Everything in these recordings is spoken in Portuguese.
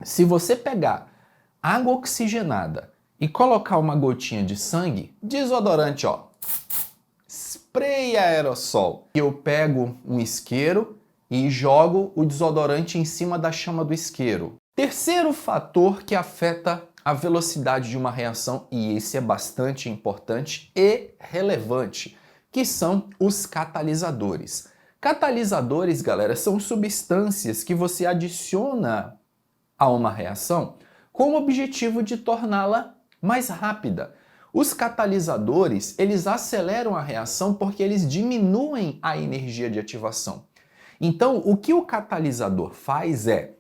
Se você pegar água oxigenada e colocar uma gotinha de sangue, desodorante, ó, spray aerossol. Eu pego um isqueiro e jogo o desodorante em cima da chama do isqueiro. Terceiro fator que afeta a velocidade de uma reação, e esse é bastante importante e relevante, que são os catalisadores. Catalisadores, galera, são substâncias que você adiciona a uma reação com o objetivo de torná-la mais rápida. Os catalisadores, eles aceleram a reação porque eles diminuem a energia de ativação. Então, o que o catalisador faz é,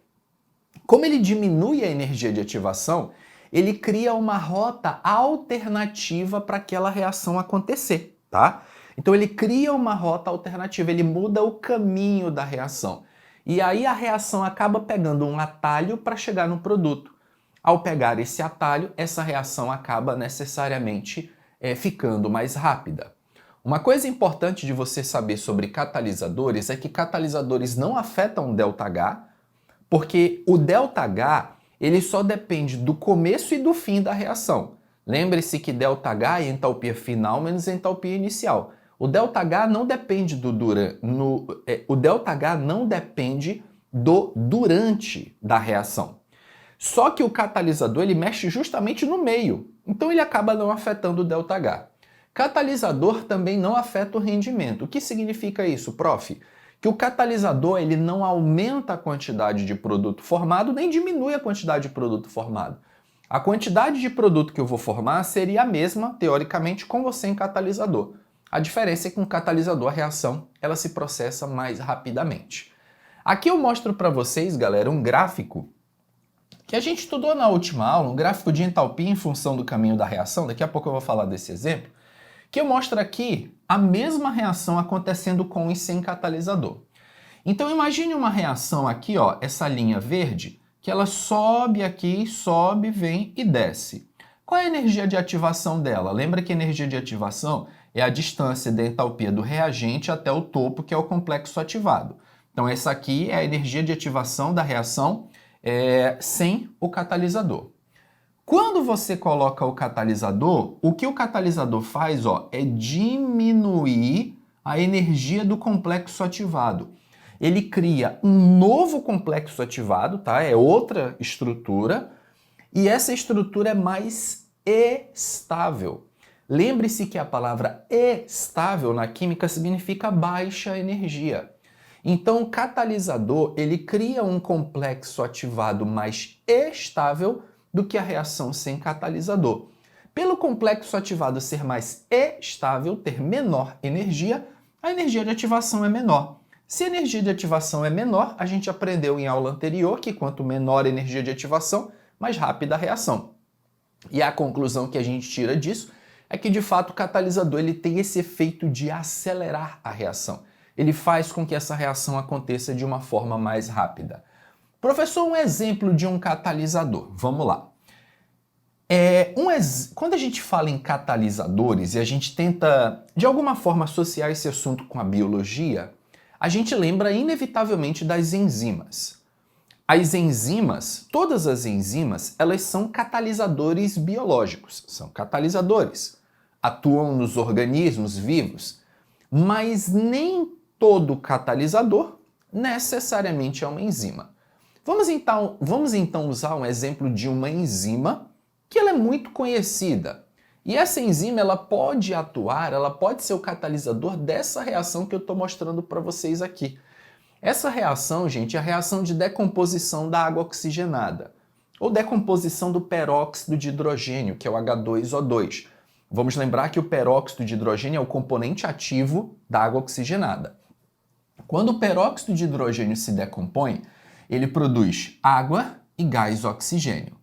como ele diminui a energia de ativação, ele cria uma rota alternativa para aquela reação acontecer, tá? Então ele cria uma rota alternativa, ele muda o caminho da reação. E aí a reação acaba pegando um atalho para chegar no produto. Ao pegar esse atalho, essa reação acaba necessariamente ficando mais rápida. Uma coisa importante de você saber sobre catalisadores é que catalisadores não afetam o ΔH, porque o ΔH ele só depende do começo e do fim da reação. Lembre-se que ΔH é entalpia final menos entalpia inicial. O ΔH não depende o ΔH não depende do durante da reação. Só que o catalisador ele mexe justamente no meio, então ele acaba não afetando o ΔH. Catalisador também não afeta o rendimento. O que significa isso, prof? Que o catalisador ele não aumenta a quantidade de produto formado, nem diminui a quantidade de produto formado. A quantidade de produto que eu vou formar seria a mesma, teoricamente, com ou sem catalisador. A diferença é que com catalisador a reação ela se processa mais rapidamente. Aqui eu mostro para vocês, galera, um gráfico que a gente estudou na última aula, um gráfico de entalpia em função do caminho da reação. Daqui a pouco eu vou falar desse exemplo. Que eu mostro aqui a mesma reação acontecendo com e sem catalisador. Então imagine uma reação aqui, ó, essa linha verde, que ela sobe aqui, sobe, vem e desce. Qual é a energia de ativação dela? Lembra que a energia de ativação é a distância da entalpia do reagente até o topo, que é o complexo ativado. Então essa aqui é a energia de ativação da reação sem o catalisador. Quando você coloca o catalisador, o que o catalisador faz, ó, é diminuir a energia do complexo ativado. Ele cria um novo complexo ativado, tá? É outra estrutura, e essa estrutura é mais estável. Lembre-se que a palavra estável na química significa baixa energia. Então, o catalisador, ele cria um complexo ativado mais estável do que a reação sem catalisador. Pelo complexo ativado ser mais estável, ter menor energia, a energia de ativação é menor. Se a energia de ativação é menor, a gente aprendeu em aula anterior que quanto menor a energia de ativação, mais rápida a reação. E a conclusão que a gente tira disso é que, de fato, o catalisador ele tem esse efeito de acelerar a reação. Ele faz com que essa reação aconteça de uma forma mais rápida. Professor, um exemplo de um catalisador. Vamos lá. Quando a gente fala em catalisadores e a gente tenta, de alguma forma, associar esse assunto com a biologia, a gente lembra inevitavelmente das enzimas. As enzimas, todas as enzimas, elas são catalisadores biológicos, são catalisadores, atuam nos organismos vivos, mas nem todo catalisador necessariamente é uma enzima. Vamos então usar um exemplo de uma enzima que ela é muito conhecida. E essa enzima ela pode atuar, ela pode ser o catalisador dessa reação que eu estou mostrando para vocês aqui. Essa reação, gente, é a reação de decomposição da água oxigenada, ou decomposição do peróxido de hidrogênio, que é o H2O2. Vamos lembrar que o peróxido de hidrogênio é o componente ativo da água oxigenada. Quando o peróxido de hidrogênio se decompõe, ele produz água e gás oxigênio.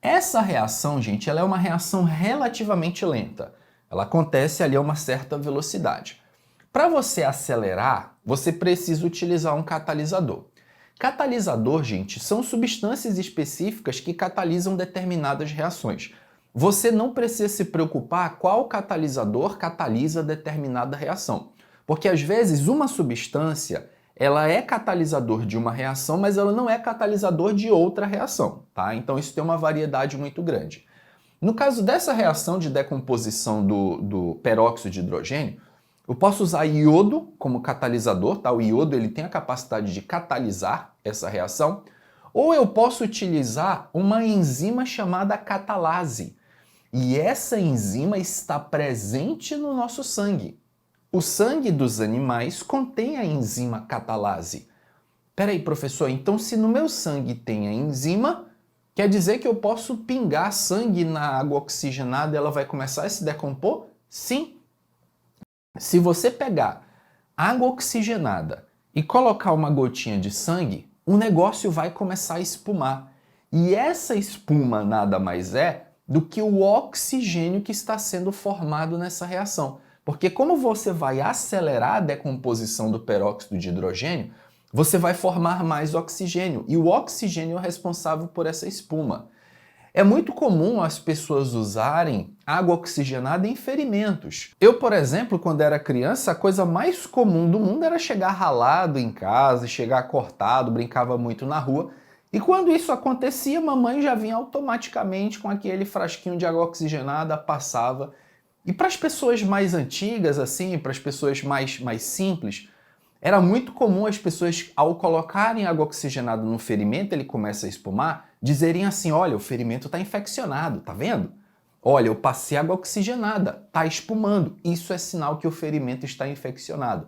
Essa reação, gente, ela é uma reação relativamente lenta. Ela acontece ali a uma certa velocidade. Para você acelerar, você precisa utilizar um catalisador. Catalisador, gente, são substâncias específicas que catalisam determinadas reações. Você não precisa se preocupar qual catalisador catalisa determinada reação. Porque às vezes uma substância ela é catalisador de uma reação, mas ela não é catalisador de outra reação, tá? Então isso tem uma variedade muito grande. No caso dessa reação de decomposição do peróxido de hidrogênio, eu posso usar iodo como catalisador, tá? O iodo ele tem a capacidade de catalisar essa reação, ou eu posso utilizar uma enzima chamada catalase. E essa enzima está presente no nosso sangue. O sangue dos animais contém a enzima catalase. Peraí, professor, então se no meu sangue tem a enzima, quer dizer que eu posso pingar sangue na água oxigenada e ela vai começar a se decompor? Sim. Se você pegar água oxigenada e colocar uma gotinha de sangue, o negócio vai começar a espumar. E essa espuma nada mais é do que o oxigênio que está sendo formado nessa reação. Porque como você vai acelerar a decomposição do peróxido de hidrogênio, você vai formar mais oxigênio. E o oxigênio é o responsável por essa espuma. É muito comum as pessoas usarem água oxigenada em ferimentos. Eu, por exemplo, quando era criança, a coisa mais comum do mundo era chegar ralado em casa, chegar cortado, brincava muito na rua. E quando isso acontecia, mamãe já vinha automaticamente com aquele frasquinho de água oxigenada, passava. E para as pessoas mais antigas, assim, para as pessoas mais simples, era muito comum as pessoas, ao colocarem água oxigenada no ferimento, ele começa a espumar, dizerem assim, olha, o ferimento está infeccionado, tá vendo? Olha, eu passei água oxigenada, tá espumando. Isso é sinal que o ferimento está infeccionado.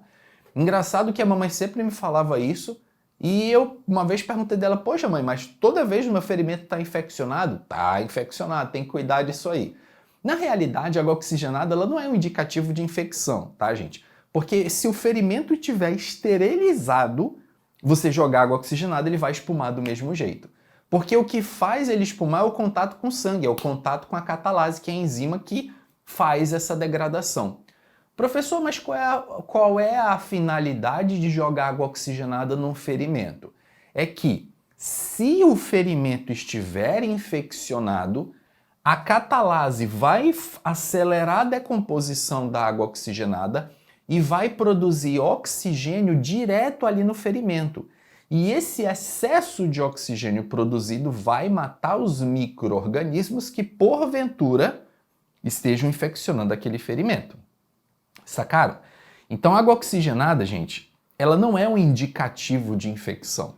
Engraçado que a mamãe sempre me falava isso, e eu uma vez perguntei dela, poxa mãe, mas toda vez o meu ferimento está infeccionado? Tá infeccionado, tem que cuidar disso aí. Na realidade, a água oxigenada ela não é um indicativo de infecção, tá, gente? Porque se o ferimento estiver esterilizado, você jogar água oxigenada, ele vai espumar do mesmo jeito. Porque o que faz ele espumar é o contato com o sangue, é o contato com a catalase, que é a enzima que faz essa degradação. Professor, mas qual é a finalidade de jogar água oxigenada num ferimento? É que, se o ferimento estiver infeccionado, a catalase vai acelerar a decomposição da água oxigenada e vai produzir oxigênio direto ali no ferimento. E esse excesso de oxigênio produzido vai matar os micro-organismos que, porventura, estejam infeccionando aquele ferimento. Sacaram? Então, a água oxigenada, gente, ela não é um indicativo de infecção.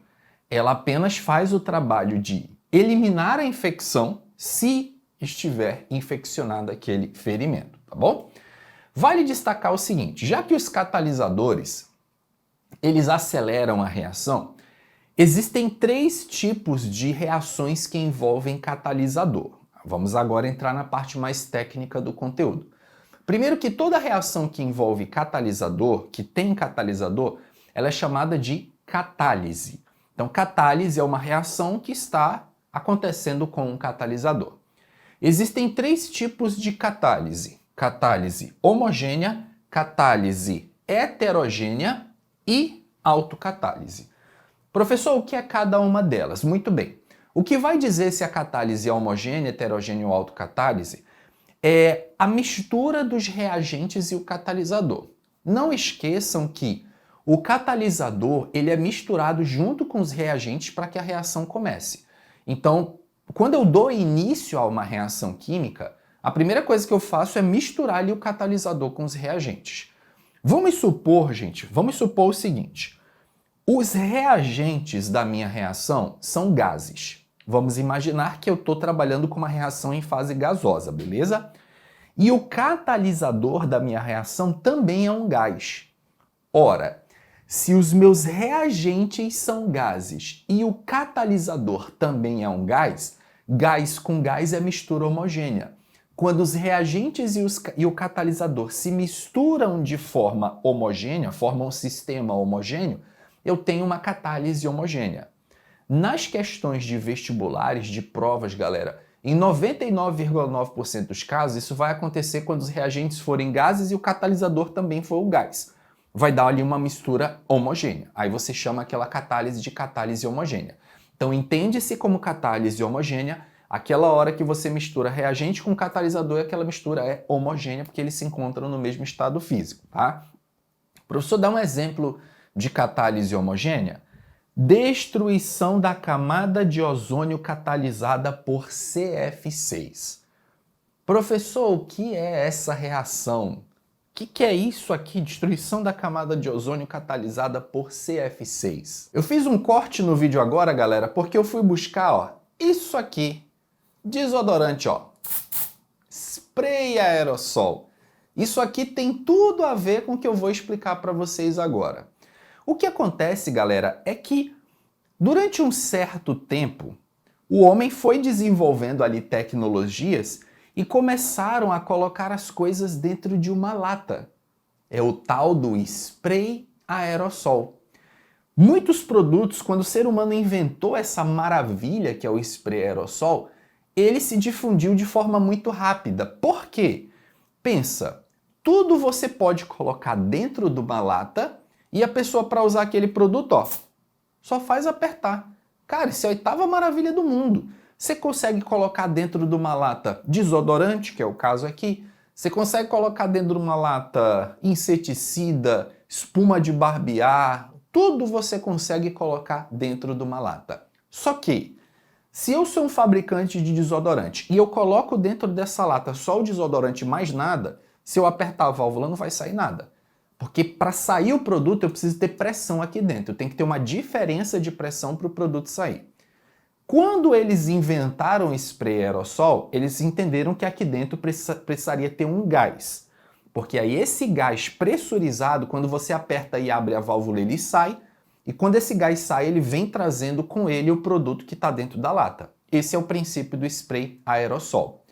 Ela apenas faz o trabalho de eliminar a infecção se estiver infeccionado aquele ferimento, tá bom? Vale destacar o seguinte, já que os catalisadores, eles aceleram a reação, existem 3 tipos de reações que envolvem catalisador. Vamos agora entrar na parte mais técnica do conteúdo. Primeiro que toda reação que envolve catalisador, que tem catalisador, ela é chamada de catálise. Então, catálise é uma reação que está acontecendo com um catalisador. Existem 3 tipos de catálise. Catálise homogênea, catálise heterogênea e autocatálise. Professor, o que é cada uma delas? Muito bem. O que vai dizer se a catálise é homogênea, heterogênea ou autocatálise é a mistura dos reagentes e o catalisador. Não esqueçam que o catalisador ele é misturado junto com os reagentes para que a reação comece. Então, quando eu dou início a uma reação química, a primeira coisa que eu faço é misturar ali o catalisador com os reagentes. Vamos supor, gente, o seguinte. Os reagentes da minha reação são gases. Vamos imaginar que eu estou trabalhando com uma reação em fase gasosa, beleza? E o catalisador da minha reação também é um gás. Ora, se os meus reagentes são gases e o catalisador também é um gás, gás com gás é mistura homogênea. Quando os reagentes e o catalisador se misturam de forma homogênea, formam um sistema homogêneo, eu tenho uma catálise homogênea. Nas questões de vestibulares, de provas, galera, em 99,9% dos casos, isso vai acontecer quando os reagentes forem gases e o catalisador também for o gás. Vai dar ali uma mistura homogênea. Aí você chama aquela catálise de catálise homogênea. Então entende-se como catálise homogênea aquela hora que você mistura reagente com catalisador e aquela mistura é homogênea porque eles se encontram no mesmo estado físico, tá? Professor, dá um exemplo de catálise homogênea? Destruição da camada de ozônio catalisada por CF6. Professor, o que é essa reação? O que é isso aqui? Destruição da camada de ozônio catalisada por CF6. Eu fiz um corte no vídeo agora, galera, porque eu fui buscar, ó, isso aqui, desodorante, ó, spray aerossol. Isso aqui tem tudo a ver com o que eu vou explicar para vocês agora. O que acontece, galera, é que durante um certo tempo, o homem foi desenvolvendo ali tecnologias e começaram a colocar as coisas dentro de uma lata. É o tal do spray aerossol. Muitos produtos, quando o ser humano inventou essa maravilha que é o spray aerossol, ele se difundiu de forma muito rápida. Por quê? Pensa, tudo você pode colocar dentro de uma lata e a pessoa, para usar aquele produto, ó, só faz apertar. Cara, isso é a oitava maravilha do mundo. Você consegue colocar dentro de uma lata desodorante, que é o caso aqui. Você consegue colocar dentro de uma lata inseticida, espuma de barbear. Tudo você consegue colocar dentro de uma lata. Só que, se eu sou um fabricante de desodorante e eu coloco dentro dessa lata só o desodorante e mais nada, se eu apertar a válvula não vai sair nada. Porque para sair o produto eu preciso ter pressão aqui dentro. Tem que ter uma diferença de pressão para o produto sair. Quando eles inventaram o spray aerossol, eles entenderam que aqui dentro precisaria ter um gás. Porque aí esse gás pressurizado, quando você aperta e abre a válvula, ele sai. E quando esse gás sai, ele vem trazendo com ele o produto que está dentro da lata. Esse é o princípio do spray aerossol.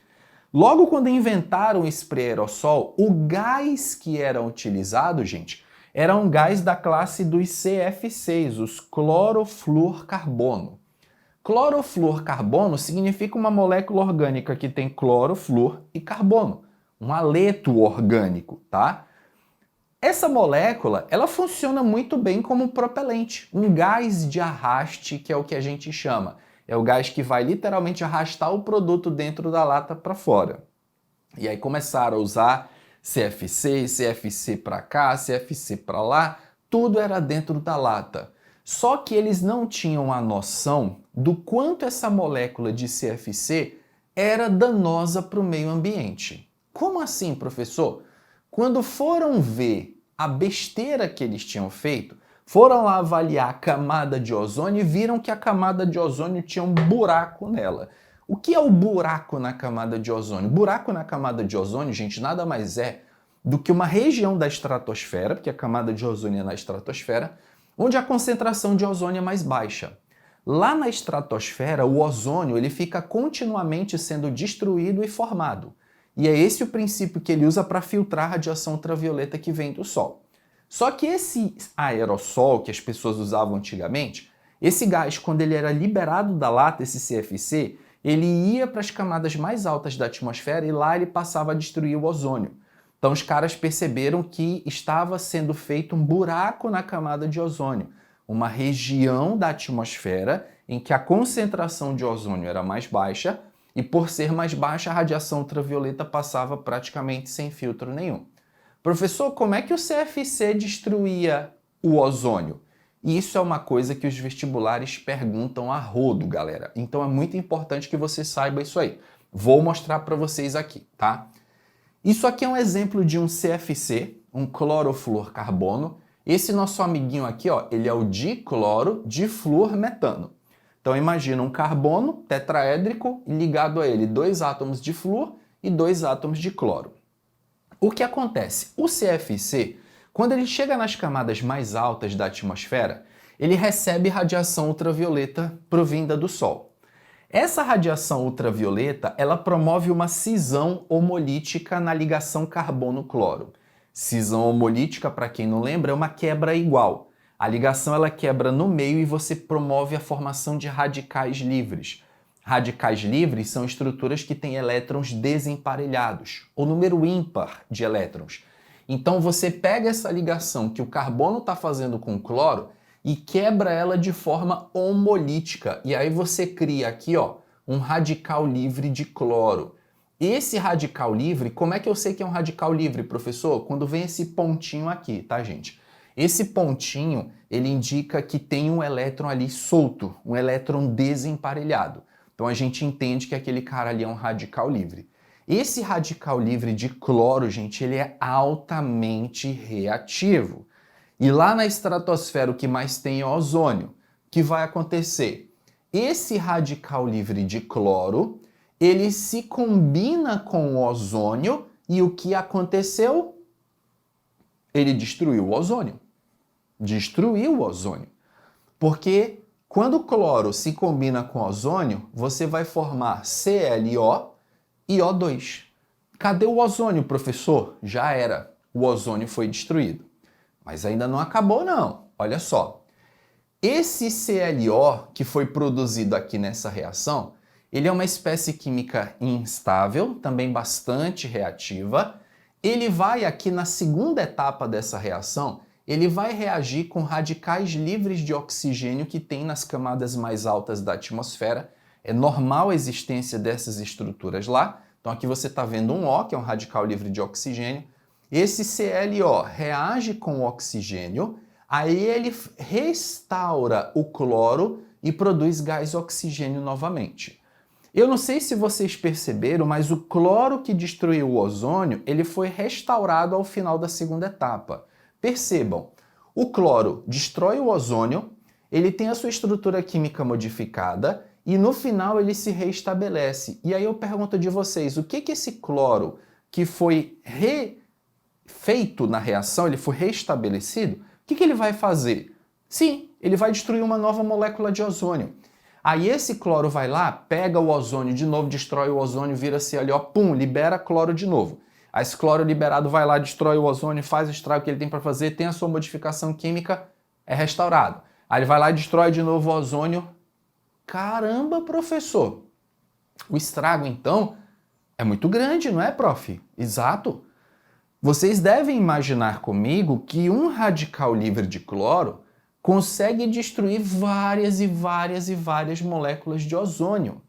Logo quando inventaram o spray aerossol, o gás que era utilizado, gente, era um gás da classe dos CF6, os clorofluorcarbono. Clorofluorcarbono significa uma molécula orgânica que tem cloro, flúor e carbono, um haleto orgânico, tá? Essa molécula, ela funciona muito bem como propelente, um gás de arraste, que é o que a gente chama. É o gás que vai literalmente arrastar o produto dentro da lata para fora. E aí começaram a usar CFC, CFC para cá, CFC para lá, tudo era dentro da lata. Só que eles não tinham a noção do quanto essa molécula de CFC era danosa para o meio ambiente. Como assim, professor? Quando foram ver a besteira que eles tinham feito, foram lá avaliar a camada de ozônio e viram que a camada de ozônio tinha um buraco nela. O que é o buraco na camada de ozônio? Buraco na camada de ozônio, gente, nada mais é do que uma região da estratosfera, porque a camada de ozônio é na estratosfera, onde a concentração de ozônio é mais baixa. Lá na estratosfera, o ozônio ele fica continuamente sendo destruído e formado. E é esse o princípio que ele usa para filtrar a radiação ultravioleta que vem do Sol. Só que esse aerossol que as pessoas usavam antigamente, esse gás, quando ele era liberado da lata, esse CFC, ele ia para as camadas mais altas da atmosfera e lá ele passava a destruir o ozônio. Então os caras perceberam que estava sendo feito um buraco na camada de ozônio, uma região da atmosfera em que a concentração de ozônio era mais baixa e por ser mais baixa a radiação ultravioleta passava praticamente sem filtro nenhum. Professor, como é que o CFC destruía o ozônio? E isso é uma coisa que os vestibulares perguntam a rodo, galera. Então é muito importante que você saiba isso aí. Vou mostrar para vocês aqui, tá? Isso aqui é um exemplo de um CFC, um clorofluorcarbono. Esse nosso amiguinho aqui, ó, ele é o dicloro de fluormetano. Então imagina um carbono tetraédrico e ligado a ele 2 átomos de flúor e 2 átomos de cloro. O que acontece? O CFC, quando ele chega nas camadas mais altas da atmosfera, ele recebe radiação ultravioleta provinda do Sol. Essa radiação ultravioleta, ela promove uma cisão homolítica na ligação carbono-cloro. Cisão homolítica, para quem não lembra, é uma quebra igual. A ligação ela quebra no meio e você promove a formação de radicais livres. Radicais livres são estruturas que têm elétrons desemparelhados, ou número ímpar de elétrons. Então você pega essa ligação que o carbono está fazendo com o cloro e quebra ela de forma homolítica. E aí você cria aqui, ó, um radical livre de cloro. Esse radical livre, como é que eu sei que é um radical livre, professor? Quando vem esse pontinho aqui, tá, gente? Esse pontinho, ele indica que tem um elétron ali solto, um elétron desemparelhado. Então a gente entende que aquele cara ali é um radical livre. Esse radical livre de cloro, gente, ele é altamente reativo. E lá na estratosfera o que mais tem é ozônio. O que vai acontecer? Esse radical livre de cloro, ele se combina com o ozônio e o que aconteceu? Ele destruiu o ozônio. Destruiu o ozônio. Porque quando o cloro se combina com o ozônio, você vai formar ClO e O2. Cadê o ozônio, professor? Já era. O ozônio foi destruído. Mas ainda não acabou, não. Olha só. Esse ClO que foi produzido aqui nessa reação, ele é uma espécie química instável, também bastante reativa. Ele vai aqui na segunda etapa dessa reação, ele vai reagir com radicais livres de oxigênio que tem nas camadas mais altas da atmosfera. É normal a existência dessas estruturas lá. Então aqui você está vendo um O, que é um radical livre de oxigênio. Esse ClO reage com o oxigênio, aí ele restaura o cloro e produz gás oxigênio novamente. Eu não sei se vocês perceberam, mas o cloro que destruiu o ozônio, ele foi restaurado ao final da segunda etapa. Percebam, o cloro destrói o ozônio, ele tem a sua estrutura química modificada e no final ele se reestabelece. E aí eu pergunto de vocês, o que esse cloro que foi refeito na reação, ele foi restabelecido, o que ele vai fazer? Sim, ele vai destruir uma nova molécula de ozônio. Aí esse cloro vai lá, pega o ozônio de novo, destrói o ozônio, vira ClO, pum, libera cloro de novo. Aí esse cloro liberado vai lá, destrói o ozônio, faz o estrago que ele tem para fazer, tem a sua modificação química, é restaurado. Aí ele vai lá e destrói de novo o ozônio. Caramba, professor! O estrago, então, é muito grande, não é, prof? Exato. Vocês devem imaginar comigo que um radical livre de cloro consegue destruir várias e várias e várias moléculas de ozônio.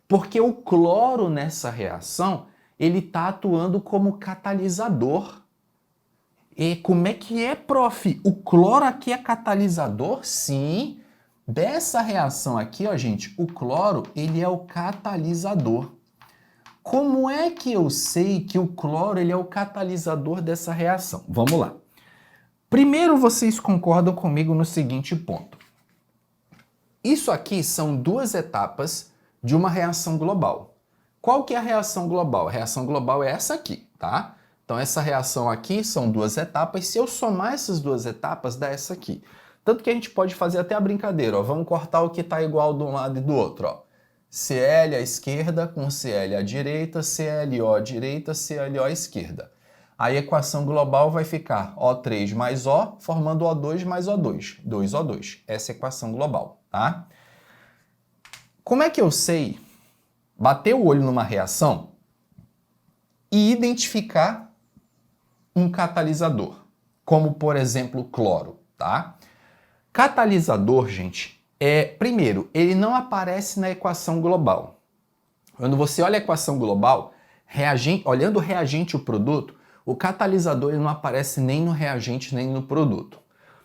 Porque o cloro nessa reação, ele está atuando como catalisador. E como é que é, prof? O cloro aqui é catalisador? Sim. Dessa reação aqui, ó, gente, o cloro, ele é o catalisador. Como é que eu sei que o cloro ele é o catalisador dessa reação? Vamos lá. Primeiro, vocês concordam comigo no seguinte ponto. Isso aqui são duas etapas de uma reação global. Qual que é a reação global? A reação global é essa aqui, tá? Então, essa reação aqui são duas etapas. Se eu somar essas duas etapas, dá essa aqui. Tanto que a gente pode fazer até a brincadeira, ó. Vamos cortar o que está igual de um lado e do outro, ó. Cl à esquerda com Cl à direita, ClO à direita, ClO à esquerda. A equação global vai ficar O3 mais O, formando O2 mais O2, 2O2. Essa é a equação global, tá? Como é que eu sei bater o olho numa reação e identificar um catalisador, como, por exemplo, cloro, tá? Catalisador, gente, primeiro, ele não aparece na equação global. Quando você olha a equação global, olhando o reagente e o produto, o catalisador ele não aparece nem no reagente nem no produto.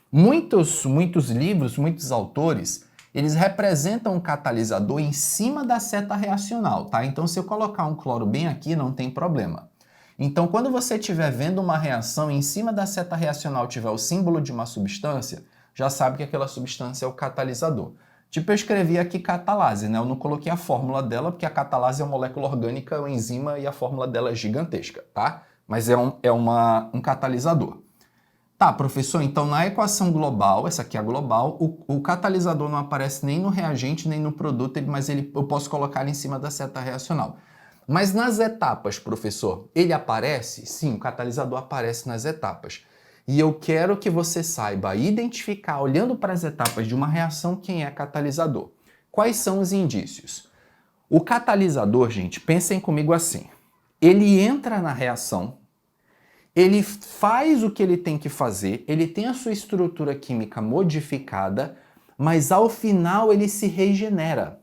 Muitos livros, muitos autores, eles representam o catalisador em cima da seta reacional, tá? Então, se eu colocar um cloro bem aqui, não tem problema. Então, quando você estiver vendo uma reação e em cima da seta reacional tiver o símbolo de uma substância, já sabe que aquela substância é o catalisador. Tipo, eu escrevi aqui catalase, né? Eu não coloquei a fórmula dela, porque a catalase é uma molécula orgânica, é uma enzima, e a fórmula dela é gigantesca, tá? Mas é um catalisador. Tá, professor, então na equação global, essa aqui é a global, o catalisador não aparece nem no reagente, nem no produto, mas eu posso colocar ele em cima da seta reacional. Mas nas etapas, professor, ele aparece? Sim, o catalisador aparece nas etapas. E eu quero que você saiba identificar, olhando para as etapas de uma reação, quem é catalisador. Quais são os indícios? O catalisador, gente, pensem comigo assim. Ele entra na reação, ele faz o que ele tem que fazer, ele tem a sua estrutura química modificada, mas ao final ele se regenera.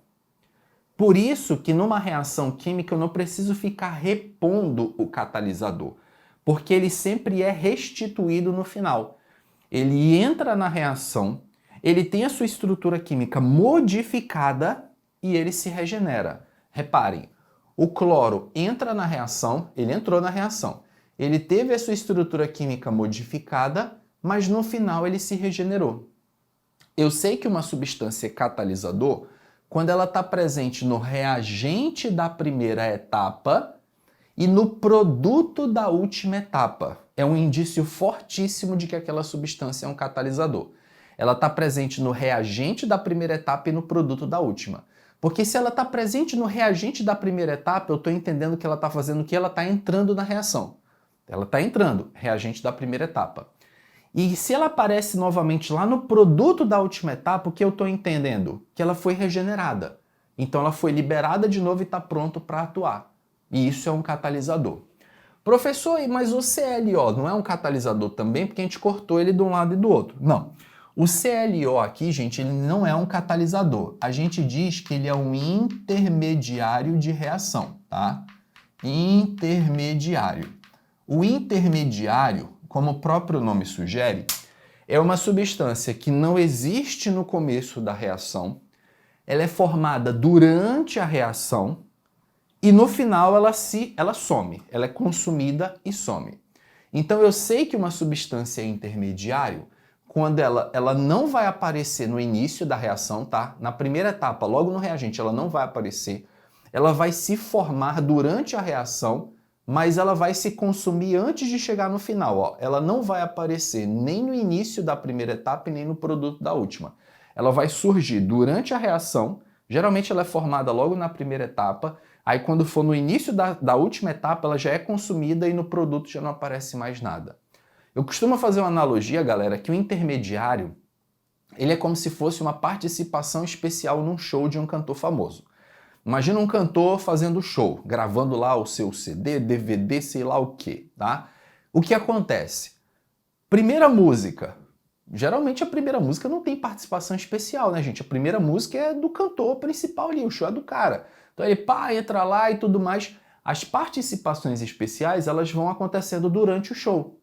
Por isso que numa reação química eu não preciso ficar repondo o catalisador, porque ele sempre é restituído no final. ele entra na reação, ele tem a sua estrutura química modificada e ele se regenera. Reparem, o cloro entra na reação, ele entrou na reação, ele teve a sua estrutura química modificada, mas no final ele se regenerou. Eu sei que uma substância é catalisador quando ela está presente no reagente da primeira etapa e no produto da última etapa. É um indício fortíssimo de que aquela substância é um catalisador. Ela está presente no reagente da primeira etapa e no produto da última. Porque se ela está presente no reagente da primeira etapa, eu estou entendendo que ela está fazendo o que? Ela está entrando na reação. Ela está entrando, reagente da primeira etapa. E se ela aparece novamente lá no produto da última etapa, o que eu estou entendendo? Que ela foi regenerada. Então ela foi liberada de novo e está pronto para atuar. E isso é um catalisador. Professor, mas o CLO não é um catalisador também? Porque a gente cortou ele de um lado e do outro. Não. O CLO aqui, gente, ele não é um catalisador. A gente diz que ele é um intermediário de reação, tá? Intermediário. O intermediário, como o próprio nome sugere, é uma substância que não existe no começo da reação, ela é formada durante a reação e no final ela some, ela é consumida e some. Então eu sei que uma substância é intermediário quando ela não vai aparecer no início da reação, tá? Na primeira etapa, logo no reagente, ela não vai aparecer, ela vai se formar durante a reação, mas ela vai se consumir antes de chegar no final. Ó. Ela não vai aparecer nem no início da primeira etapa e nem no produto da última. Ela vai surgir durante a reação, geralmente ela é formada logo na primeira etapa, aí quando for no início da última etapa, ela já é consumida e no produto já não aparece mais nada. Eu costumo fazer uma analogia, galera, que o intermediário, ele é como se fosse uma participação especial num show de um cantor famoso. Imagina um cantor fazendo show, gravando lá o seu CD, DVD, sei lá o quê, tá? O que acontece? Primeira música. Geralmente a primeira música não tem participação especial, né, gente? A primeira música é do cantor principal ali, o show é do cara. Então ele, entra lá e tudo mais. As participações especiais, elas vão acontecendo durante o show.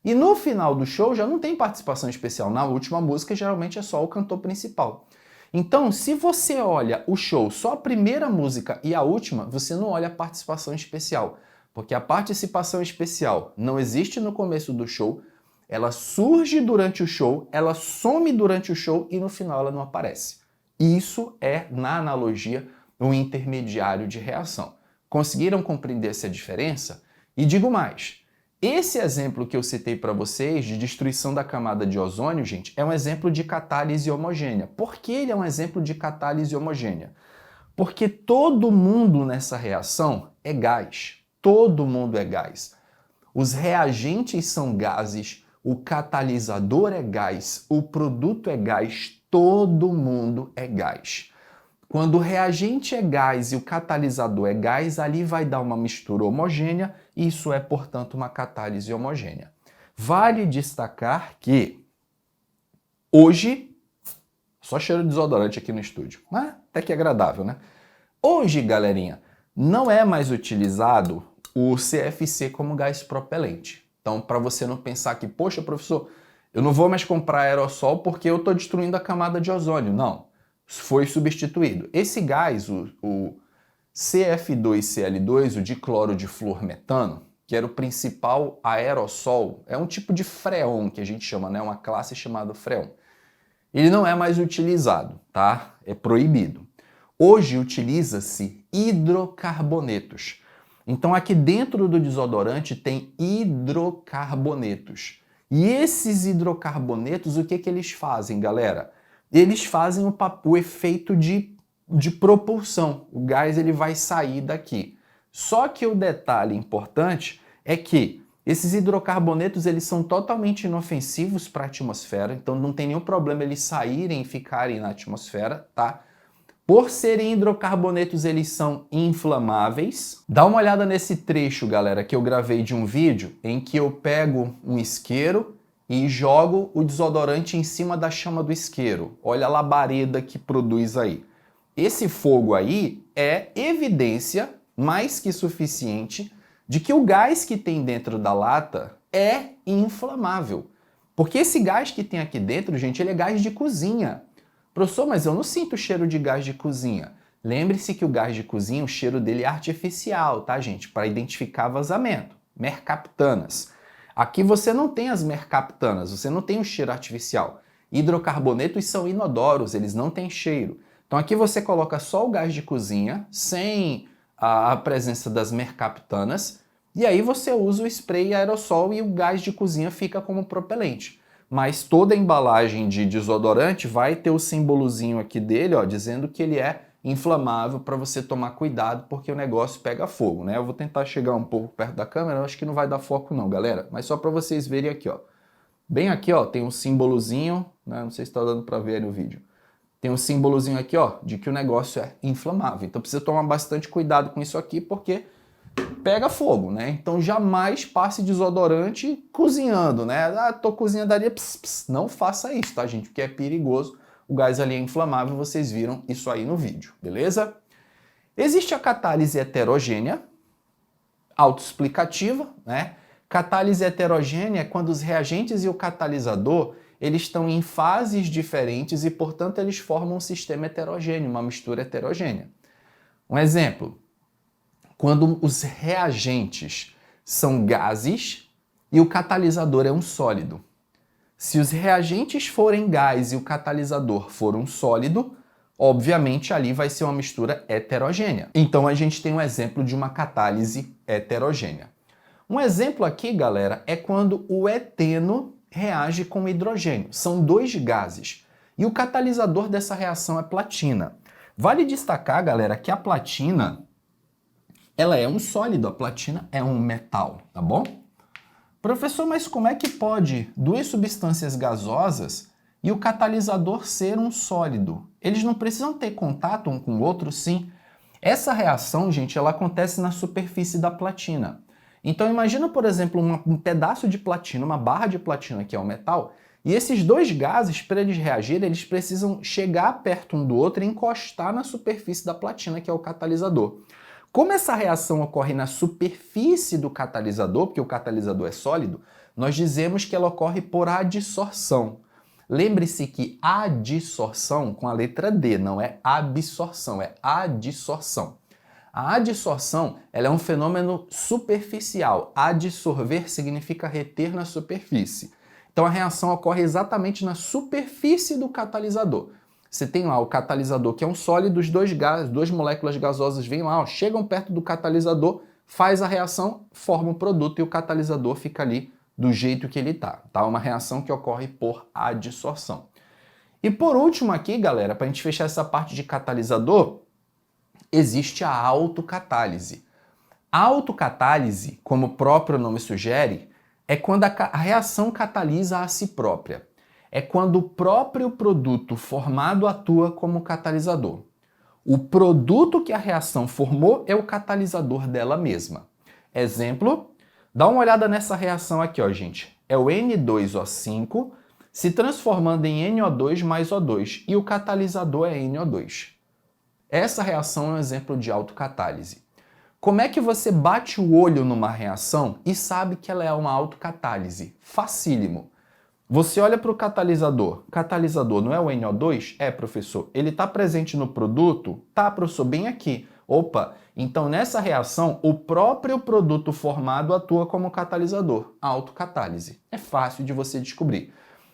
E no final do show já não tem participação especial. Na última música, geralmente é só o cantor principal. Então, se você olha o show, só a primeira música e a última, você não olha a participação especial. Porque a participação especial não existe no começo do show, ela surge durante o show, ela some durante o show e no final ela não aparece. Isso é, na analogia, um intermediário de reação. Conseguiram compreender essa diferença? E digo mais. Esse exemplo que eu citei para vocês de destruição da camada de ozônio, gente, é um exemplo de catálise homogênea. Por que ele é um exemplo de catálise homogênea? Porque todo mundo nessa reação é gás. Todo mundo é gás. Os reagentes são gases, o catalisador é gás, o produto é gás, todo mundo é gás. Quando o reagente é gás e o catalisador é gás, ali vai dar uma mistura homogênea, e isso é, portanto, uma catálise homogênea. Vale destacar que hoje, só cheiro de desodorante aqui no estúdio, mas até que agradável, né? Hoje, galerinha, não é mais utilizado o CFC como gás propelente. Então, para você não pensar que, poxa, professor, eu não vou mais comprar aerossol porque eu estou destruindo a camada de ozônio. Não. Foi substituído. Esse gás, o CF2Cl2, o dicloro de fluormetano, que era o principal aerossol, é um tipo de freon que a gente chama, né? Uma classe chamada freon. Ele não é mais utilizado, tá? É proibido. Hoje utiliza-se hidrocarbonetos. Então aqui dentro do desodorante tem hidrocarbonetos. E esses hidrocarbonetos, o que eles fazem, galera? Eles fazem o efeito de propulsão. O gás ele vai sair daqui. Só que o detalhe importante é que esses hidrocarbonetos eles são totalmente inofensivos para a atmosfera, então não tem nenhum problema eles saírem e ficarem na atmosfera, tá? Por serem hidrocarbonetos, eles são inflamáveis. Dá uma olhada nesse trecho, galera, que eu gravei de um vídeo em que eu pego um isqueiro e jogo o desodorante em cima da chama do isqueiro. Olha a labareda que produz aí. Esse fogo aí é evidência mais que suficiente de que o gás que tem dentro da lata é inflamável. Porque esse gás que tem aqui dentro, gente, ele é gás de cozinha. Professor, mas eu não sinto o cheiro de gás de cozinha. Lembre-se que o gás de cozinha, o cheiro dele é artificial, tá, gente? Para identificar vazamento. Mercaptanas. Aqui você não tem as mercaptanas, você não tem o cheiro artificial. Hidrocarbonetos são inodoros, eles não têm cheiro. Então aqui você coloca só o gás de cozinha, sem a presença das mercaptanas, e aí você usa o spray aerossol e o gás de cozinha fica como propelente. Mas toda a embalagem de desodorante vai ter o símbolozinho aqui dele, ó, dizendo que ele é inflamável para você tomar cuidado porque o negócio pega fogo, né? Eu vou tentar chegar um pouco perto da câmera, eu acho que não vai dar foco não, galera, mas só para vocês verem aqui, ó. Bem aqui, ó, tem um símbolozinho, né? Não sei se está dando para ver aí no vídeo. Tem um símbolozinho aqui, ó, de que o negócio é inflamável. Então precisa tomar bastante cuidado com isso aqui porque pega fogo, né? Então jamais passe desodorante cozinhando, né? Ah, tô cozinhando ali, não faça isso, tá, gente? Porque é perigoso. O gás ali é inflamável, vocês viram isso aí no vídeo, beleza? Existe a catálise heterogênea, autoexplicativa, né? Catálise heterogênea é quando os reagentes e o catalisador eles estão em fases diferentes e, portanto, eles formam um sistema heterogêneo, uma mistura heterogênea. Um exemplo, quando os reagentes são gases e o catalisador é um sólido. Se os reagentes forem gás e o catalisador for um sólido, obviamente ali vai ser uma mistura heterogênea. Então a gente tem um exemplo de uma catálise heterogênea. Um exemplo aqui, galera, é quando o eteno reage com o hidrogênio. São dois gases. E o catalisador dessa reação é platina. Vale destacar, galera, que a platina ela é um sólido, a platina é um metal, tá bom? Professor, mas como é que pode duas substâncias gasosas e o catalisador ser um sólido? Eles não precisam ter contato um com o outro, sim. Essa reação, gente, ela acontece na superfície da platina. Então imagina, por exemplo, um pedaço de platina, uma barra de platina que é o metal, e esses dois gases, para eles reagirem, eles precisam chegar perto um do outro e encostar na superfície da platina, que é o catalisador. Como essa reação ocorre na superfície do catalisador, porque o catalisador é sólido, nós dizemos que ela ocorre por adsorção. Lembre-se que adsorção com a letra D, não é absorção, é adsorção. A adsorção ela é um fenômeno superficial. Adsorver significa reter na superfície. Então a reação ocorre exatamente na superfície do catalisador. Você tem lá o catalisador que é um sólido, os dois gases, duas moléculas gasosas vêm lá, ó, chegam perto do catalisador, faz a reação, forma o produto e o catalisador fica ali do jeito que ele tá. Tá? Uma reação que ocorre por adsorção. E por último aqui, galera, para a gente fechar essa parte de catalisador, existe a autocatálise. A autocatálise, como o próprio nome sugere, é quando a reação catalisa a si própria. É quando o próprio produto formado atua como catalisador. O produto que a reação formou é o catalisador dela mesma. Exemplo, dá uma olhada nessa reação aqui, ó, gente. É o N2O5 se transformando em NO2 mais O2 e o catalisador é NO2. Essa reação é um exemplo de autocatálise. Como é que você bate o olho numa reação e sabe que ela é uma autocatálise? Facílimo. Você olha para o catalisador. O catalisador não é o NO2? É, professor. Ele está presente no produto? Tá, professor, bem aqui. Opa, então nessa reação o próprio produto formado atua como catalisador. Autocatálise. É fácil de você descobrir.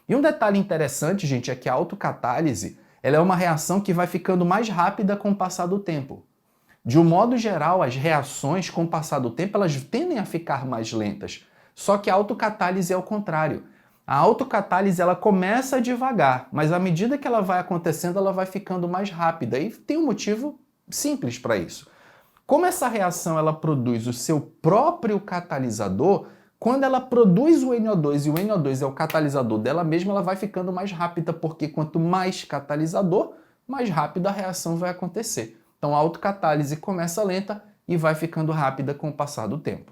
E um detalhe interessante, gente, é que a autocatálise ela é uma reação que vai ficando mais rápida com o passar do tempo. De um modo geral, as reações com o passar do tempo elas tendem a ficar mais lentas. Só que a autocatálise é o contrário. A autocatálise ela começa devagar, mas à medida que ela vai acontecendo, ela vai ficando mais rápida. E tem um motivo simples para isso. Como essa reação ela produz o seu próprio catalisador, quando ela produz o NO2 e o NO2 é o catalisador dela mesma, ela vai ficando mais rápida, porque quanto mais catalisador, mais rápida a reação vai acontecer. Então a autocatálise começa lenta e vai ficando rápida com o passar do tempo.